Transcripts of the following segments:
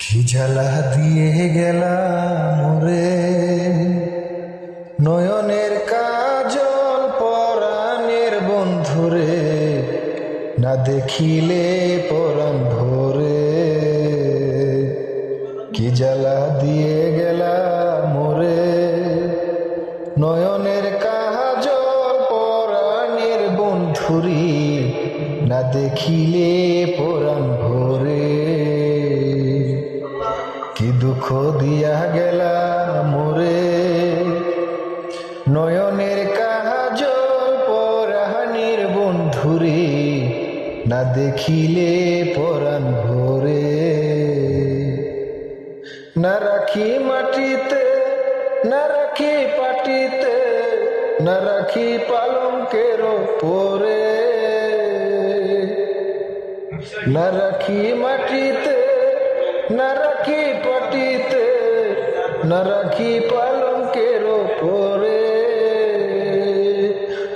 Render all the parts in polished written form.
কি জ্বালা দিয়ে গেলাম মোরে, নয়নের কাজল পরাণের বন্ধুরে, না দেখিলে পরাণ ভরে। কি জ্বালা দিয়ে গেলাম মোরে, নয়নের কাজল পরাণের বন্ধুরি, না দেখিলে পরাণ ভরে। কি দুঃখ দিয়া গেলাম মোরে, নয়নের কাজল পরাণের বন্ধুরি, না দেখিলে পরাণ ভরে। না রাখি মাটিতে, না রাখি পাটিতে, না রাখি পালঙ্কের পরে। না রাখি মাটিতে, না রাখি পাটিতে, না রাখি পালঙ্কের পরে।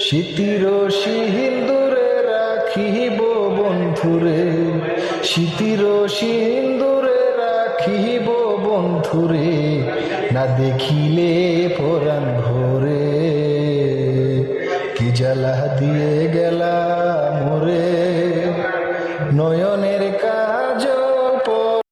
স্মৃতির সিন্দুরে রাখিব বন্ধুরে, স্মৃতির সিন্দুরে রাখিব বন্ধুরে, না দেখিলে পরাণ ভরে। কি জ্বালা দিয়ে গেলাম মোরে, নয়ন